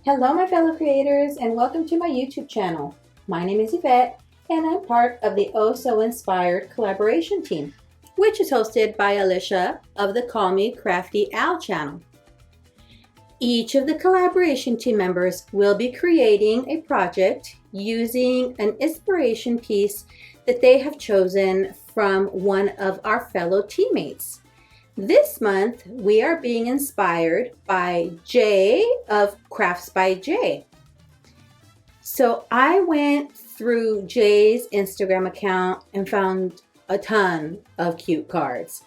Hello my fellow creators and welcome to my YouTube channel. My name is Yvette and I'm part of the Oh So Inspired collaboration team, which is hosted by Alicia of the Call Me Crafty Al channel. Each of the collaboration team members will be creating a project using an inspiration piece that they have chosen from one of our fellow teammates. This month, we are being inspired by Jay of Crafts by Jay. So I went through Jay's Instagram account and found a ton of cute cards,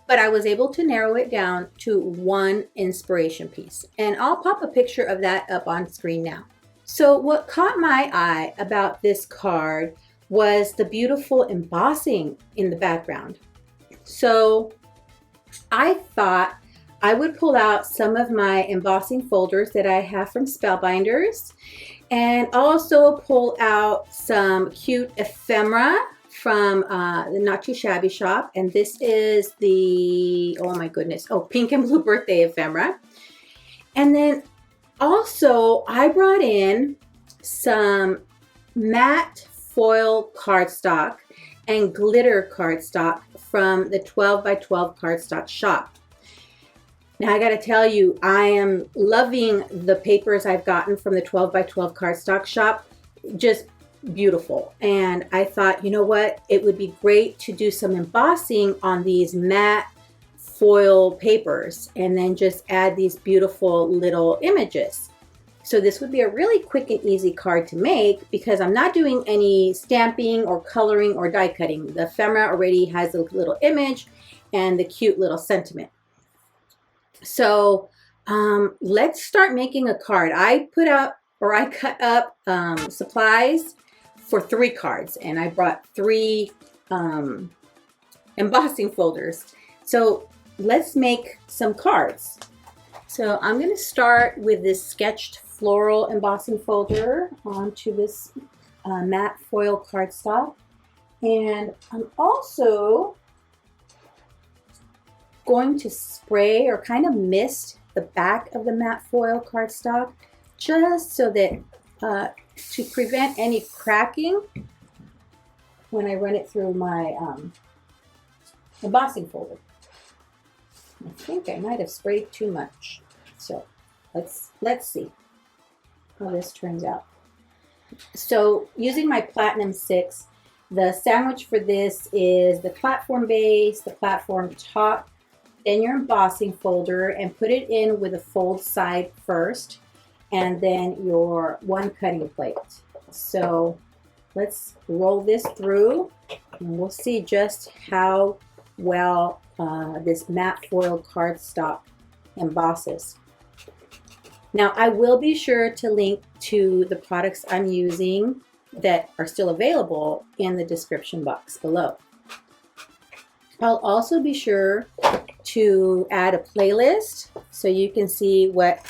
but I was able to narrow it down to one inspiration piece. And I'll pop a picture of that up on screen now. So what caught my eye about this card was the beautiful embossing in the background. So I thought I would pull out some of my embossing folders that I have from Spellbinders and also pull out some cute ephemera from the Not Too Shabby shop. And this is the, oh my goodness, pink and blue birthday ephemera. And then also I brought in some matte foil cardstock and glitter cardstock from the 12 by 12 cardstock shop. Now I gotta tell you, I am loving the papers I've gotten from the 12 by 12 cardstock shop. Just beautiful. And I thought, you know what, it would be great to do some embossing on these matte foil papers and then just add these beautiful little images. So this would be a really quick and easy card to make because I'm not doing any stamping or coloring or die cutting. The ephemera already has a little image and the cute little sentiment. So let's start making a card. I cut up supplies for 3 cards and I brought 3 embossing folders. So let's make some cards. So I'm going to start with this sketched floral embossing folder onto this matte foil cardstock. And I'm also going to spray or kind of mist the back of the matte foil cardstock just so that to prevent any cracking when I run it through my embossing folder. I think I might have sprayed too much. So let's see how this turns out. So using my Platinum 6, the sandwich for this is the platform base, the platform top, then your embossing folder, and put it in with a fold side first, and then your one cutting plate. So let's roll this through and we'll see just how well this matte foil cardstock embosses. Now I will be sure to link to the products I'm using that are still available in the description box below. I'll also be sure to add a playlist so you can see what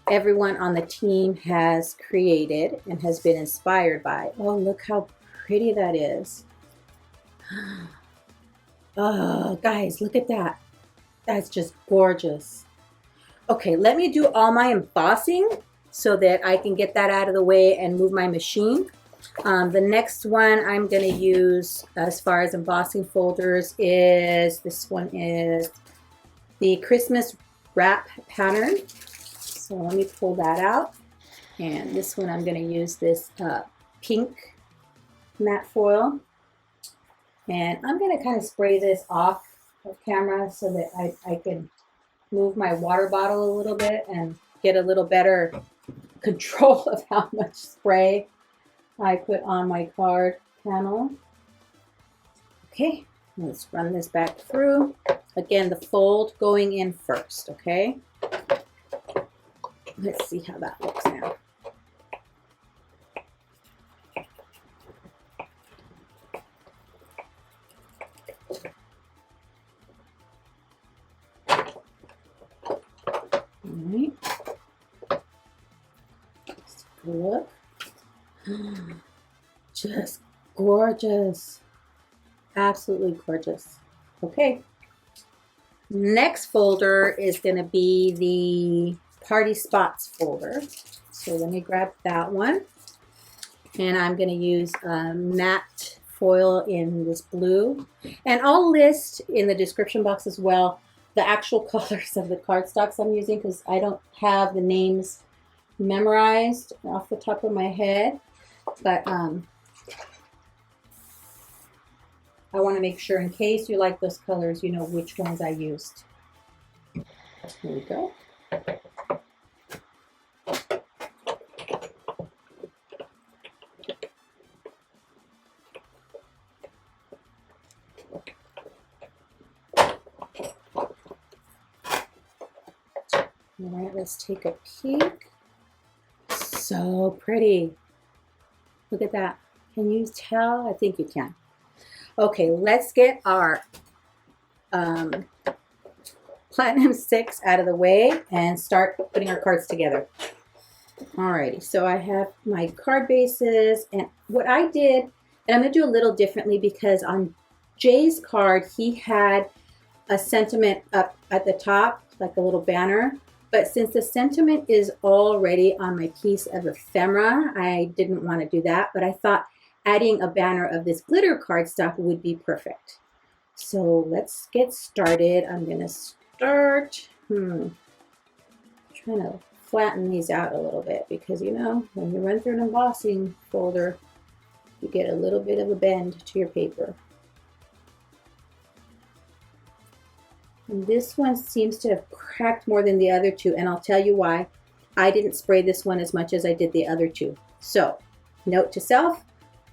everyone on the team has created and has been inspired by. Oh, look how pretty that is. Oh, guys, look at that. That's just gorgeous. Okay, let me do all my embossing so that I can get that out of the way and move my machine. The next one I'm going to use as far as embossing folders is, this one is the Christmas wrap pattern. So let me pull that out. And this one I'm going to use this pink matte foil. And I'm going to kind of spray this off of camera so that I can move my water bottle a little bit and get a little better control of how much spray I put on my card panel. Okay, let's run this back through. Again, the fold going in first, okay? Let's see how that looks now. Alright. Let's look. Just gorgeous. Absolutely gorgeous. Okay. Next folder is going to be the Party Spots folder. So let me grab that one. And I'm going to use matte foil in this blue. And I'll list in the description box as well the actual colors of the cardstocks I'm using, because I don't have the names memorized off the top of my head. But I want to make sure, in case you like those colors, you know which ones I used. Here we go. All right, let's take a peek. So pretty. Look at that. Can you tell? I think you can. Okay, let's get our Platinum 6 out of the way and start putting our cards together. Alrighty, so I have my card bases, and what I did, and I'm going to do a little differently because on Jay's card, he had a sentiment up at the top, like a little banner. But since the sentiment is already on my piece of ephemera, I didn't want to do that. But I thought adding a banner of this glitter cardstock would be perfect. So let's get started. I'm going to start trying to flatten these out a little bit, because you know, when you run through an embossing folder, you get a little bit of a bend to your paper. And this one seems to have cracked more than the other two, and I'll tell you why. I didn't spray this one as much as I did the other two. So, note to self,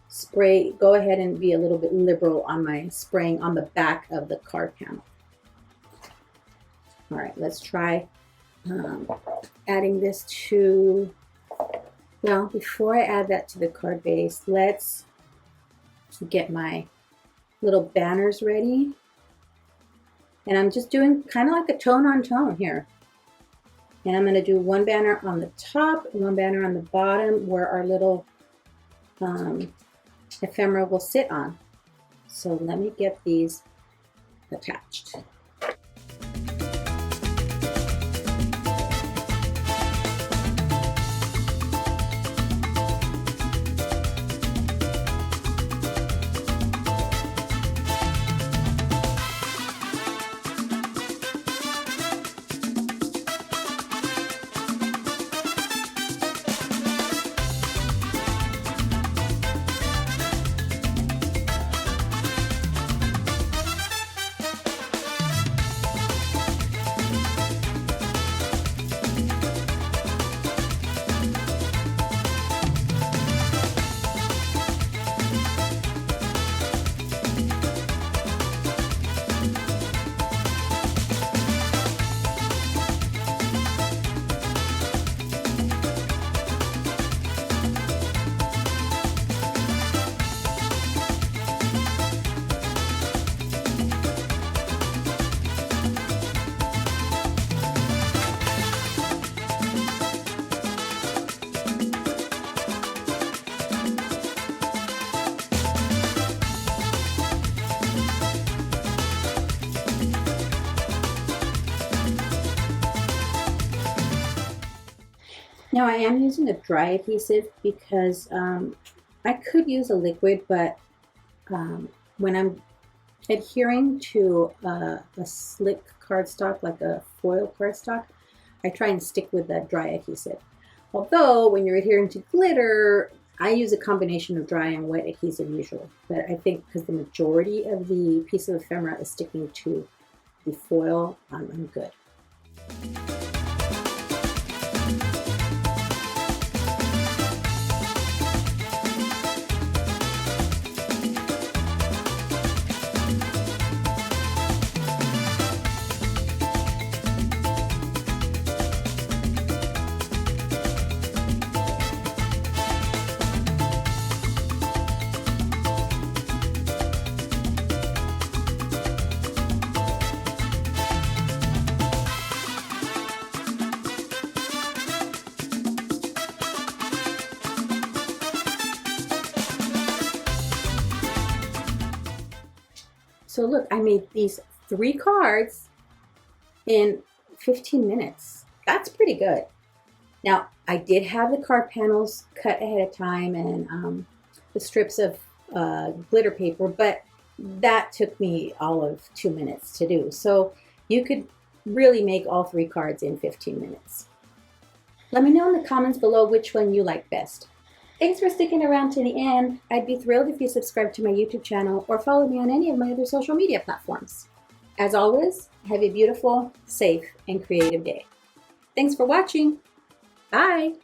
spray, go ahead and be a little bit liberal on my spraying on the back of the card panel. All right, let's try adding this to, well, before I add that to the card base, let's get my little banners ready. And I'm just doing kind of like a tone on tone here. And I'm going to do one banner on the top, one banner on the bottom where our little ephemera will sit on. So let me get these attached. Now I am using a dry adhesive because I could use a liquid, but when I'm adhering to a slick cardstock, like a foil cardstock, I try and stick with that dry adhesive. Although when you're adhering to glitter, I use a combination of dry and wet adhesive usually. But I think because the majority of the piece of ephemera is sticking to the foil, I'm good. So look, I made these 3 cards in 15 minutes. That's pretty good. Now, I did have the card panels cut ahead of time and the strips of glitter paper, but that took me all of 2 minutes to do. So you could really make all 3 cards in 15 minutes. Let me know in the comments below which one you like best. Thanks for sticking around to the end. I'd be thrilled if you subscribe to my YouTube channel or follow me on any of my other social media platforms. As always, have a beautiful, safe, and creative day. Thanks for watching. Bye.